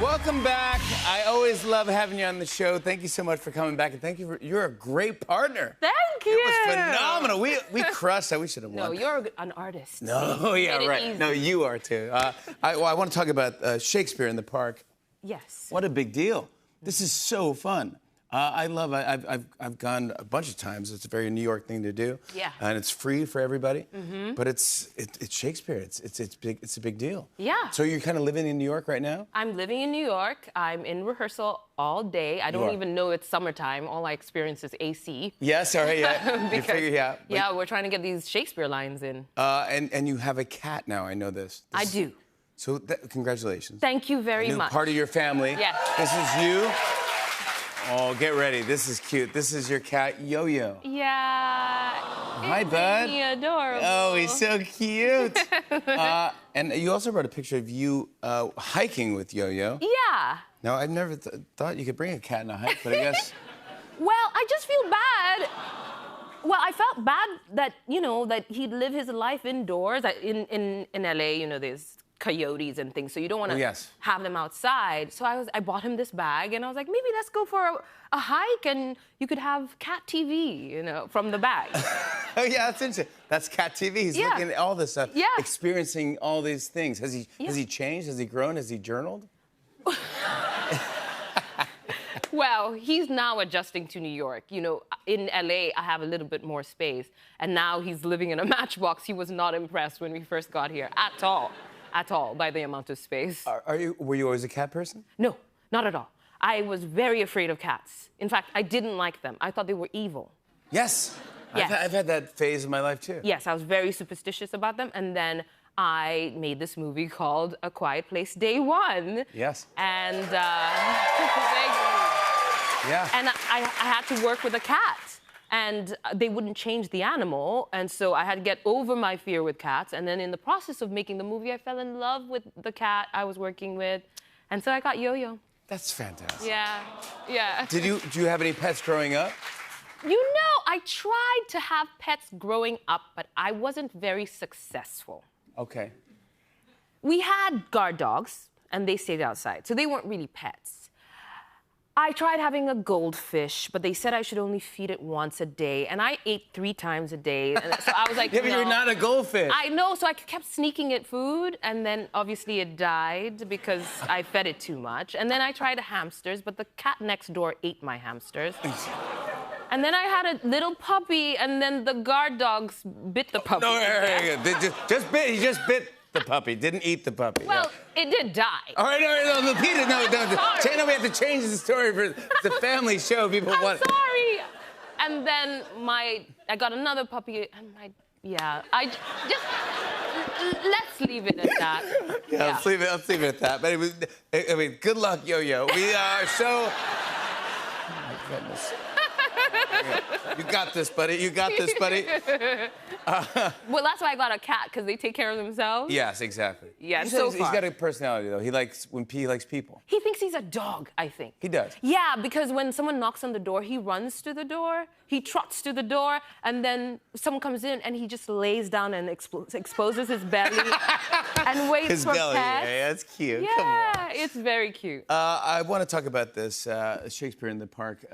Welcome back. I always love having you on the show. Thank you so much for coming back, and thank you for you're a great partner. Thank you. It was phenomenal. We crushed that. We should have won. No, you're an artist. No, yeah, right. Easy. No, you are too. I want to talk about Shakespeare in the Park. Yes. What a big deal. This is so fun. I love it. I've gone a bunch of times. It's a very New York thing to do. Yeah. And it's free for everybody. Mm-hmm. But it's Shakespeare. It's big. It's a big deal. Yeah. So you're kind of living in New York right now? I'm living in New York. I'm in rehearsal all day. I don't even know it's summertime. All I experience is AC. Yes. All right. Yeah. Because, you figure, yeah. Yeah, we're trying to get these Shakespeare lines in. And you have a cat now. I know this. I do. So congratulations. Thank you very New much. part of your family. Yes. This is you. Oh, get ready. This is cute. This is your cat, Yo-Yo. Yeah. Hi, bud. Isn't he adorable? Oh, he's so cute. And you also brought a picture of you hiking with Yo-Yo. Yeah. Now, I've never thought you could bring a cat on a hike, but I guess... Well, I just feel bad. Well, I felt bad that, that he'd live his life indoors. In LA, there's coyotes and things, so you don't want to have them outside. So I bought him this bag, and I was like, maybe let's go for a hike, and you could have cat TV, from the bag. Oh, yeah, that's interesting. That's cat TV. He's looking at all this stuff, experiencing all these things. Has he changed? Has he grown? Has he journaled? Well, he's now adjusting to New York. In LA, I have a little bit more space, and now he's living in a matchbox. He was not impressed when we first got here at all by the amount of space. Were you always a cat person? No, not at all. I was very afraid of cats. In fact, I didn't like them. I thought they were evil. Yes. Yes. I've had that phase in my life, too. Yes, I was very superstitious about them. And then I made this movie called A Quiet Place Day One. Yes. And, Yeah. And I had to work with a cat. And they wouldn't change the animal. And so I had to get over my fear with cats. And then in the process of making the movie, I fell in love with the cat I was working with. And so I got Yo-Yo. That's fantastic. Yeah. Do you have any pets growing up? I tried to have pets growing up, but I wasn't very successful. Okay. We had guard dogs, and they stayed outside, so they weren't really pets. I tried having a goldfish, but they said I should only feed it once a day, and I ate 3 times a day. And so I was like, yeah, but you're not a goldfish. I know, so I kept sneaking it food, and then obviously it died because I fed it too much. And then I tried hamsters, but the cat next door ate my hamsters. And then I had a little puppy, and then the guard dogs bit the puppy. No, he just bit the puppy, didn't eat the puppy. Well, it did die. All right, no, repeat it. No, Chana, we have to change the story for the family show. People want. I'm sorry. And then I got another puppy, and let's leave it at that. Yeah, let's leave it at that. But I mean, good luck, Yo-Yo. We are so. Oh my goodness. You got this, buddy. You got this, buddy. Well, that's why I got a cat, because they take care of themselves. Yes, exactly. Yeah, he's got a personality, though. He likes people. He thinks he's a dog, I think. He does. Yeah, because when someone knocks on the door, he runs to the door, he trots to the door, and then someone comes in, and he just lays down and exposes his belly and waits his for belly. pets. Yeah, that's cute. Yeah, come on. It's very cute. I want to talk about this, Shakespeare in the Park.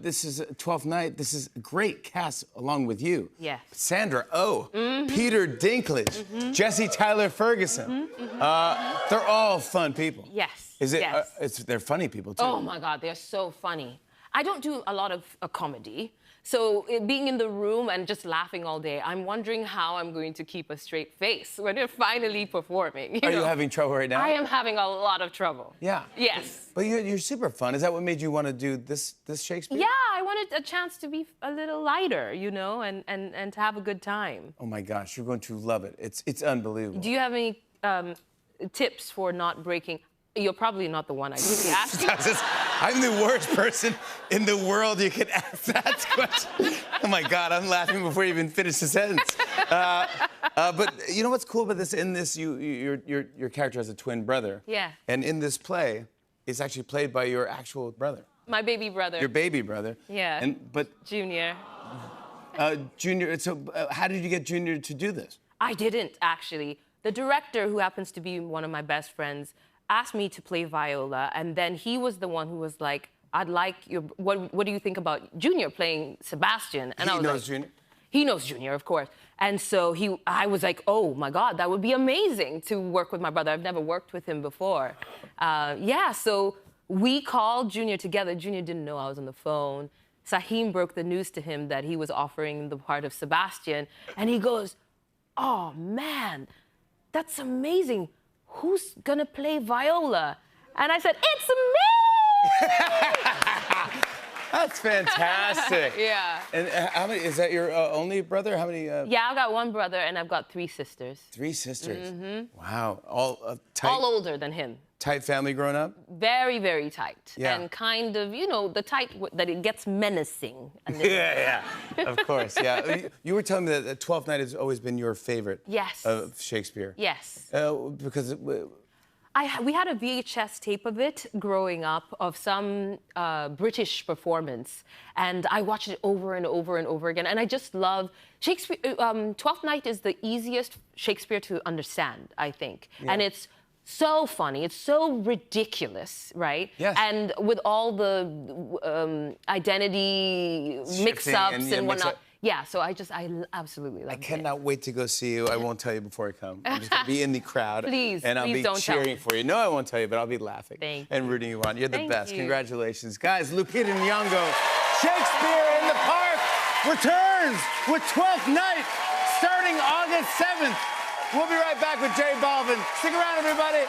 This is Twelfth Night. This is a great cast along with you. Yes. Sandra Oh, Peter Dinklage, Jesse Tyler Ferguson. They're all fun people. Yes. Is it? Yes. They're funny people too. Oh my God, they're so funny. I don't do a lot of comedy. So being in the room and just laughing all day, I'm wondering how I'm going to keep a straight face when we're finally performing. Are you having trouble right now? I am having a lot of trouble. Yeah. Yes. But you're super fun. Is that what made you want to do this Shakespeare? Yeah, I wanted a chance to be a little lighter, and to have a good time. Oh my gosh, you're going to love it. It's unbelievable. Do you have any tips for not breaking? You're probably not the one I should be asking. I'm the worst person in the world you could ask that question. Oh my God, I'm laughing before you even finish the sentence. But you know what's cool about this? In this, your character has a twin brother. Yeah. And in this play, it's actually played by your actual brother. My baby brother. Your baby brother. Yeah. But Junior. Junior. So how did you get Junior to do this? I didn't, actually. The director, who happens to be one of my best friends, asked me to play viola, and then he was the one who was like, I'd like your, what do you think about Junior playing Sebastian? And he I was knows like, Junior? He knows Junior, of course. And so I was like, oh my God, that would be amazing to work with my brother. I've never worked with him before. So we called Junior together. Junior didn't know I was on the phone. Saheem broke the news to him that he was offering the part of Sebastian. And he goes, oh man, that's amazing. Who's gonna play viola? And I said, it's me! That's fantastic. Yeah. And how many, is that your only brother? How many? Yeah, I've got one brother and I've got 3 sisters. 3 sisters? Mm-hmm. Wow. All tight? All older than him. Tight family growing up? Very, very tight. Yeah. And kind of, you know, the type that it gets menacing. Yeah. Of course, yeah. You were telling me that Twelfth Night has always been your favorite of Shakespeare. Yes. Because... we had a VHS tape of it growing up, of some British performance, and I watched it over and over and over again. And I just love Shakespeare. Twelfth Night is the easiest Shakespeare to understand, I think, and it's so funny. It's so ridiculous, right? Yes. And with all the identity mix-ups and whatnot. Yeah, so I absolutely love it. I cannot wait to go see you. I won't tell you before I come. I'm just going to be in the crowd. Please, and I'll please be don't cheering for you. No, I won't tell you, but I'll be laughing and rooting you on. You're the best. Congratulations. Guys, Lupita Nyong'o, Shakespeare in the Park returns with Twelfth Night starting August 7th. We'll be right back with J Balvin. Stick around, everybody.